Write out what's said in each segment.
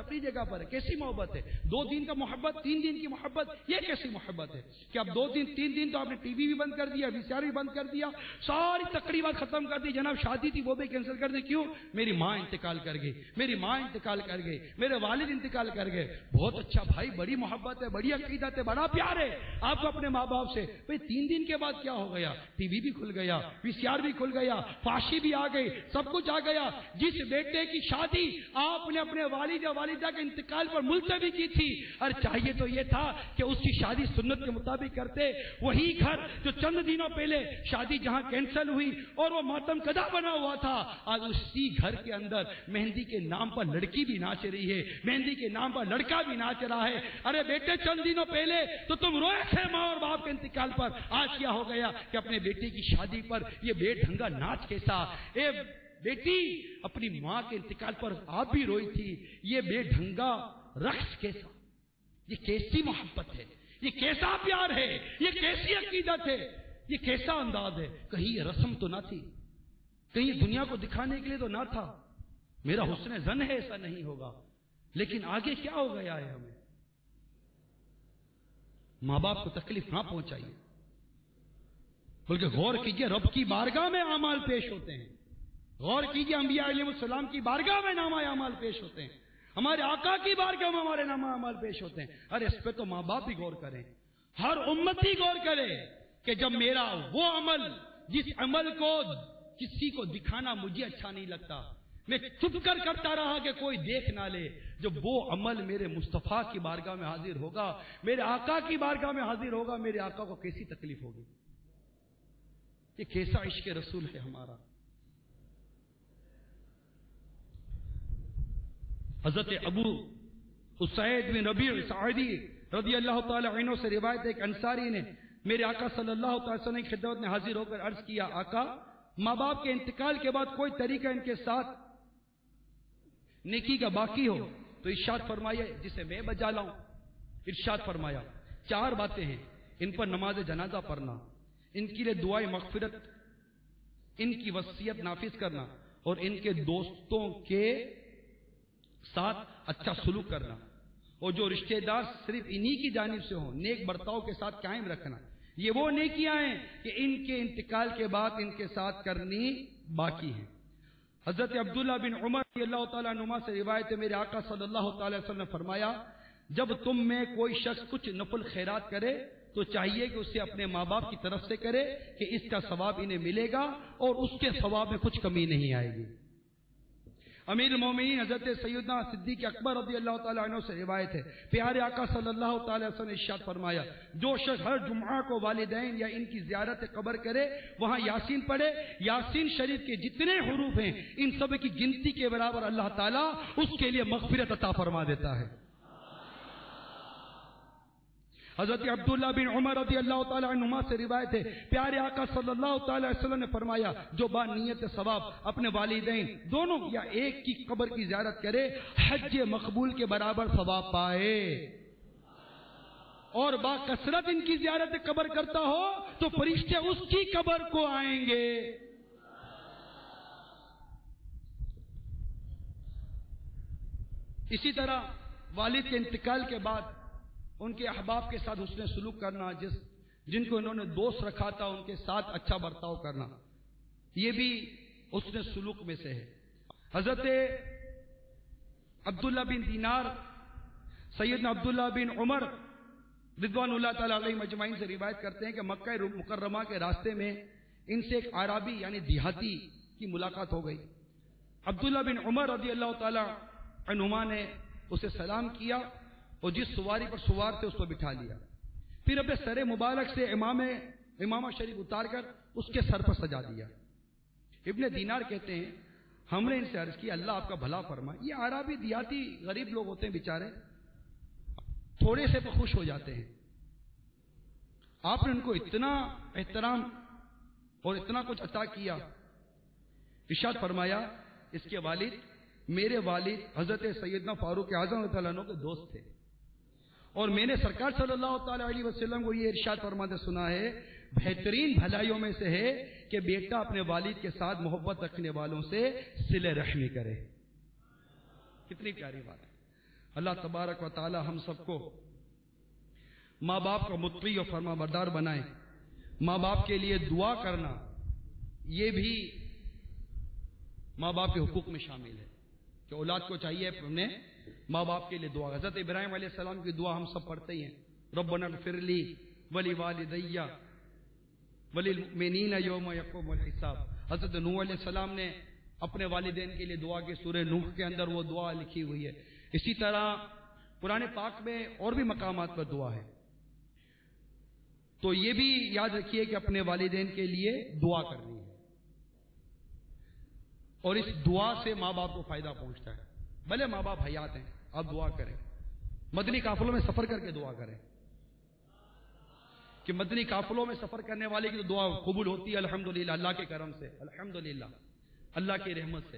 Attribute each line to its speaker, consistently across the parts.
Speaker 1: اپنی جگہ پر ہے، کیسی محبت ہے؟ 2 دن کا محبت، 3 دن کی محبت، یہ کیسی محبت ہے کہ اب 2 دن 3 دن تو آپ نے ٹی وی بھی بند کر دیا، وی سی آر بھی بند کر دیا، ساری تقریبات ختم کر دی، جناب شادی تھی وہ بھی کینسل کر دی، کیوں؟ میری ماں انتقال کر گئی، میری ماں انتقال کر گئی، میرے والد انتقال کر گئے۔ بہت اچھا بھائی، بڑی محبت ہے، بڑی عقیدت ہے، بڑا پیار ہے آپ کو اپنے ماں باپ سے۔ بھئی 3 دن کے بعد کیا ہو گیا؟ ٹی وی بھی کھل گیا، وی سی آر بھی کھل گیا، فاشی بھی آ گئی، سب کچھ آ گیا۔ جس بیٹے کی شادی آپ نے اپنے والد یا والدہ کے انتقال پر ملتوی کی تھی، اور چاہیے تو یہ تھا کہ اس کی شادی سنت کے مطابق کرتے، وہی گھر جو چند دنوں پہلے شادی جہاں کینسل ہوئی اور وہ ماتم کدا بنا ہوا تھا، آج اسی گھر کے اندر مہندی کے نام پر لڑکی بھی ناچ رہی ہے، مہندی کے نام پر لڑکا بھی ناچ رہا ہے۔ ارے بیٹے چند دنوں پہلے تو تم روئے تھے ماں اور باپ کے انتقال پر، آج کیا ہو گیا کہ اپنے بیٹے کی شادی پر یہ بے ڈھنگا ناچ کیسا؟ اے بیٹی اپنی ماں کے انتقال پر آپ بھی روئی تھی، یہ بے ڈھنگا رقص کیسا؟ یہ کیسی محبت ہے؟ یہ کیسا پیار ہے؟ یہ کیسی عقیدت ہے؟ یہ کیسا انداز ہے؟ کہیں یہ رسم تو نہ تھی، کہیں دنیا کو دکھانے کے لیے تو نہ تھا۔ میرا حسن ظن ہے ایسا نہیں ہوگا، لیکن آگے کیا ہو گیا ہے؟ ہمیں ماں باپ کو تکلیف نہ پہنچائیے، بلکہ غور کیجئے رب کی بارگاہ میں اعمال پیش ہوتے ہیں، غور کیجئے انبیاء علیہ السلام کی بارگاہ میں نامہ اعمال پیش ہوتے ہیں، ہمارے آقا کی بارگاہ میں ہمارے نامہ اعمال پیش ہوتے ہیں۔ ارے اس پہ تو ماں باپ بھی غور کریں، ہر امتی غور کرے کہ جب میرا وہ عمل، جس عمل کو کسی کو دکھانا مجھے اچھا نہیں لگتا، میں چپ کر کرتا رہا کہ کوئی دیکھ نہ لے، جب وہ عمل میرے مصطفیٰ کی بارگاہ میں حاضر ہوگا، میرے آقا کی بارگاہ میں حاضر ہوگا، میرے آقا کو کیسی تکلیف ہوگی؟ یہ کیسا عشق رسول ہے ہمارا؟ حضرت ابو اسعید بن ربیع سعدی رضی اللہ تعالی عنہ سے روایت ہے کہ انصاری نے میرے آقا صلی اللہ تعالی وسلم کی خدمت میں حاضر ہو کر عرض کیا، آقا ماں باپ کے انتقال کے بعد کوئی طریقہ ان کے ساتھ نیکی کا باقی ہو تو ارشاد فرمایا جسے میں بجا لاؤں۔ ارشاد فرمایا 4 باتیں ہیں، ان پر نماز جنازہ پڑھنا، ان کے لیے دعائے مغفرت، ان کی وصیت نافذ کرنا، اور ان کے دوستوں کے ساتھ اچھا سلوک کرنا، اور جو رشتہ دار صرف انہی کی جانب سے ہوں نیک برتاؤ کے ساتھ قائم رکھنا۔ یہ وہ نیکیاں ہیں کہ ان کے انتقال کے بعد ان کے ساتھ کرنی باقی ہیں۔ حضرت عبداللہ بن عمر رضی اللہ تعالیٰ عنہما سے روایت ہے میرے آقا صلی اللہ تعالی وسلم نے فرمایا، جب تم میں کوئی شخص کچھ نفل خیرات کرے تو چاہیے کہ اسے اپنے ماں باپ کی طرف سے کرے کہ اس کا ثواب انہیں ملے گا اور اس کے ثواب میں کچھ کمی نہیں آئے گی۔ امیر المومنین حضرت سیدنا صدیق اکبر رضی اللہ تعالیٰ عنہ سے روایت ہے پیارے آقا صلی اللہ تعالی وسلم نے ارشاد فرمایا، جو شخص ہر جمعہ کو والدین یا ان کی زیارت قبر کرے، وہاں یاسین پڑھے، یاسین شریف کے جتنے حروف ہیں ان سب کی گنتی کے برابر اللہ تعالیٰ اس کے لیے مغفرت عطا فرما دیتا ہے۔ حضرت عبداللہ بن عمر رضی اللہ تعالی عنہما سے روایت ہے پیارے آقا صلی اللہ تعالی وسلم نے فرمایا، جو با نیت ثواب اپنے والدین دونوں یا ایک کی قبر کی زیارت کرے حج مقبول کے برابر ثواب پائے، اور با کثرت ان کی زیارت قبر کرتا ہو تو فرشتے اس کی قبر کو آئیں گے۔ اسی طرح والد کے انتقال کے بعد ان کے احباب کے ساتھ حسن سلوک کرنا، جن کو انہوں نے دوست رکھا تھا ان کے ساتھ اچھا برتاؤ کرنا، یہ بھی حسن سلوک میں سے ہے۔ حضرت عبداللہ بن دینار سیدنا عبداللہ بن عمر رضوان اللہ تعالی علیہ مجمعین سے روایت کرتے ہیں کہ مکہ مکرمہ کے راستے میں ان سے ایک عربی یعنی دیہاتی کی ملاقات ہو گئی۔ عبداللہ بن عمر رضی اللہ تعالی عنہما نے اسے سلام کیا اور جس سواری پر سوار تھے اس کو بٹھا لیا، پھر اپنے سر مبارک سے امامہ شریف اتار کر اس کے سر پر سجا دیا۔ ابن دینار کہتے ہیں ہم نے ان سے عرض کیا اللہ آپ کا بھلا فرمائے، یہ عربی دیہاتی غریب لوگ ہوتے ہیں بیچارے، تھوڑے سے تو خوش ہو جاتے ہیں، آپ نے ان کو اتنا احترام اور اتنا کچھ عطا کیا۔ ارشاد فرمایا اس کے والد میرے والد حضرت سیدنا فاروق اعظم رضی اللہ عنہ کے دوست تھے، اور میں نے سرکار صلی اللہ تعالی علیہ وسلم کو یہ ارشاد فرماتے سنا ہے بہترین بھلائیوں میں سے ہے کہ بیٹا اپنے والد کے ساتھ محبت رکھنے والوں سے صلہ رحمی کرے۔ کتنی پیاری بات ہے۔ اللہ تبارک و تعالی ہم سب کو ماں باپ کا مطیع و فرما بردار بنائے. ماں باپ کے لیے دعا کرنا یہ بھی ماں باپ کے حقوق میں شامل ہے کہ اولاد کو چاہیے اپنے ماں باپ کے لیے دعا. حضرت ابراہیم علیہ السلام کی دعا ہم سب پڑھتے ہی ہیں, ربنا اغفر لی ولوالدی وللمؤمنین یوم یقوم الحساب. حضرت نوح علیہ السلام نے اپنے والدین کے لیے دعا کی, سورہ نوح کے اندر وہ دعا لکھی ہوئی ہے. اسی طرح قرآن پاک میں اور بھی مقامات پر دعا ہے. تو یہ بھی یاد رکھیے کہ اپنے والدین کے لیے دعا کرنی ہے, اور اس دعا سے ماں باپ کو فائدہ پہنچتا ہے. بھلے ماں باپ حیات ہیں, آپ دعا کریں. مدنی قافلوں میں سفر کر کے دعا کریں کہ مدنی قافلوں میں سفر کرنے والے کی تو دعا قبول ہوتی ہے الحمدللہ, اللہ کے کرم سے, الحمدللہ اللہ کی رحمت سے.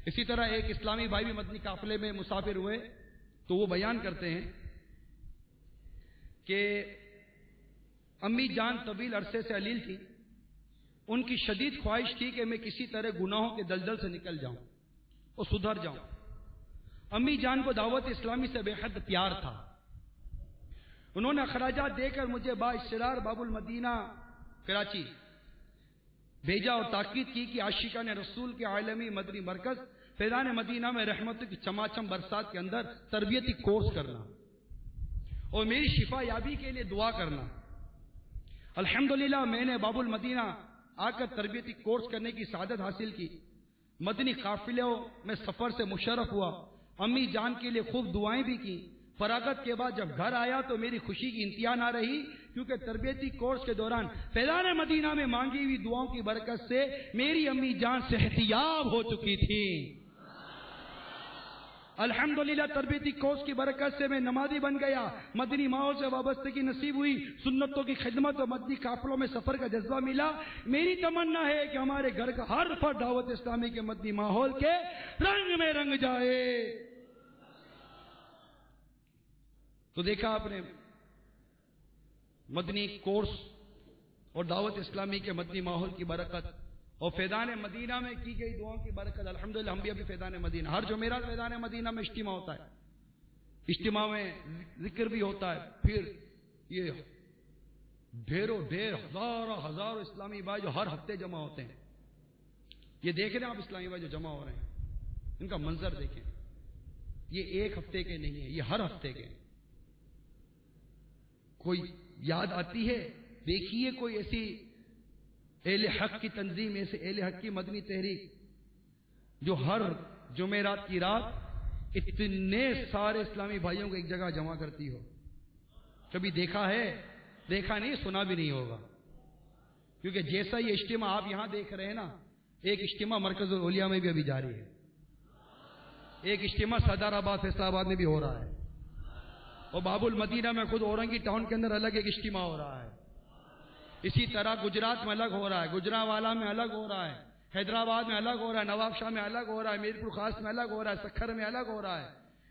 Speaker 1: اسی طرح ایک اسلامی بھائی بھی مدنی قافلے میں مسافر ہوئے تو وہ بیان کرتے ہیں کہ امی جان طویل عرصے سے علیل تھی, ان کی شدید خواہش تھی کہ میں کسی طرح گناہوں کے دلدل سے نکل جاؤں اور سدھر جاؤں. امی جان کو دعوت اسلامی سے بے حد پیار تھا. انہوں نے اخراجات دے کر مجھے با اصرار باب المدینہ کراچی بھیجا اور تاکید کی کہ عاشقان رسول کے عالمی مدنی مرکز فیضان مدینہ میں رحمتوں کی چماچم برسات کے اندر تربیتی کورس کرنا اور میری شفا یابی کے لیے دعا کرنا. الحمدللہ میں نے باب المدینہ آ کر تربیتی کورس کرنے کی سعادت حاصل کی. مدنی قافلوں میں سفر سے مشرف ہوا. امی جان کے لیے خوب دعائیں بھی کی. فراغت کے بعد جب گھر آیا تو میری خوشی کی انتہا نہ رہی, کیونکہ تربیتی کورس کے دوران فیضان مدینہ میں مانگی ہوئی دعاؤں کی برکت سے میری امی جان صحتیاب ہو چکی تھی. الحمدللہ تربیتی کورس کی برکت سے میں نمازی بن گیا. مدنی ماحول سے وابستگی نصیب ہوئی. سنتوں کی خدمت اور مدنی قافلوں میں سفر کا جذبہ ملا. میری تمنا ہے کہ ہمارے گھر کا ہر فرد دعوت اسلامی کے مدنی ماحول کے رنگ میں رنگ جائے. تو دیکھا آپ نے مدنی کورس اور دعوت اسلامی کے مدنی ماحول کی برکت اور فیضان مدینہ میں کی گئی دعاؤں کی برکت. الحمدللہ ہم بھی ابھی فیضان مدینہ, ہر جمعرات فیضان مدینہ میں اجتماع ہوتا ہے. اجتماع میں ذکر بھی ہوتا ہے. پھر یہ ڈھیروں ڈھیر ہزاروں اسلامی بھائی جو ہر ہفتے جمع ہوتے ہیں. یہ دیکھ رہے ہیں آپ اسلامی بھائی جو جمع ہو رہے ہیں, ان کا منظر دیکھیں. یہ ایک ہفتے کے نہیں ہے, یہ ہر ہفتے کے. کوئی یاد آتی ہے دیکھیے کوئی ایسی اہل حق کی تنظیم, ایسے اہل حق کی مدنی تحریک جو ہر جمعرات کی رات اتنے سارے اسلامی بھائیوں کو ایک جگہ جمع کرتی ہو. کبھی دیکھا ہے؟ دیکھا نہیں, سنا بھی نہیں ہوگا. کیونکہ جیسا یہ اجتماع آپ یہاں دیکھ رہے ہیں نا, ایک اجتماع مرکز الاولیاء میں بھی ابھی جاری ہے, ایک اجتماع صدر آباد فیصلہ آباد میں بھی ہو رہا ہے, اور باب المدینہ میں خود اورنگی ٹاؤن کے اندر الگ ایک اجتماع ہو رہا ہے. اسی طرح گجرات میں الگ ہو رہا ہے, گجرانوالا میں الگ ہو رہا ہے, حیدرآباد میں الگ ہو رہا ہے, نواب شاہ میں الگ ہو رہا ہے, میرپور خاص میں الگ ہو رہا ہے, سکھر میں الگ ہو رہا ہے.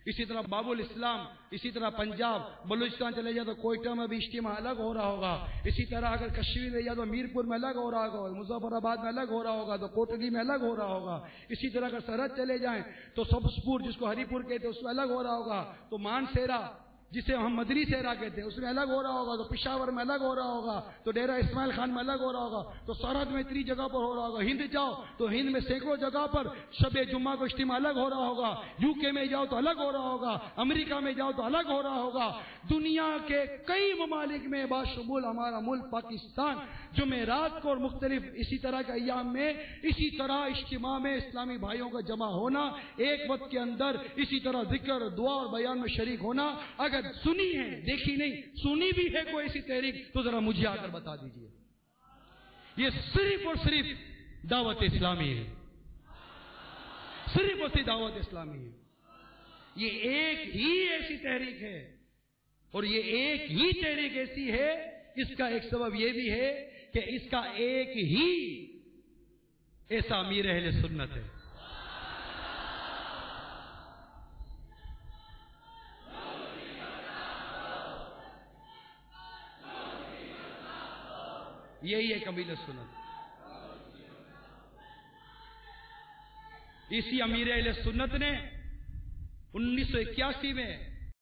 Speaker 1: اسی طرح باب الاسلام, اسی طرح پنجاب بلوچستان چلے جائے تو کوئٹہ میں بھی اجتماع الگ ہو رہا ہوگا. اسی طرح اگر کشمیر میں جائے تو میرپور میں الگ ہو رہا ہوگا, مظفر آباد میں الگ ہو رہا ہوگا, تو کوٹلی میں الگ ہو رہا ہوگا. اسی طرح اگر سرحد چلے جائیں تو سبزپور جس کو ہری پور کہتے ہیں اس میں الگ ہو رہا ہوگا, تو مانسیرا جسے ہم مدری صحرا کہتے ہیں اس میں الگ ہو رہا ہوگا, تو پشاور میں الگ ہو رہا ہوگا, تو ڈیرہ اسماعیل خان میں الگ ہو رہا ہوگا, تو سرحد میں اتنی جگہ پر ہو رہا ہوگا. ہند جاؤ تو ہند میں سینکڑوں جگہ پر شب جمعہ کو اجتماع الگ ہو رہا ہوگا. یو کے میں جاؤ تو الگ ہو رہا ہوگا, امریکہ میں جاؤ تو الگ ہو رہا ہوگا. دنیا کے کئی ممالک میں باشمول ہمارا ملک پاکستان جمعرات کو اور مختلف اسی طرح کے ایام میں اسی طرح اجتماع میں اسلامی بھائیوں کا جمع ہونا, ایک وقت کے اندر اسی طرح ذکر دعا اور بیان میں شریک ہونا. اگر سنی ہے, دیکھی نہیں, سنی بھی ہے کوئی ایسی تحریک تو ذرا مجھے آ کر بتا دیجئے. یہ صرف اور صرف دعوت اسلامی ہے, صرف اور صرف دعوت اسلامی ہے. یہ ایک ہی ایسی تحریک ہے, اور یہ ایک ہی تحریک ایسی ہے, اس کا ایک سبب یہ بھی ہے کہ اس کا ایک ہی ایسا امیر اہل سنت ہے. یہی ہے امیر سنت. اسی امیر اہل سنت نے 1981 میں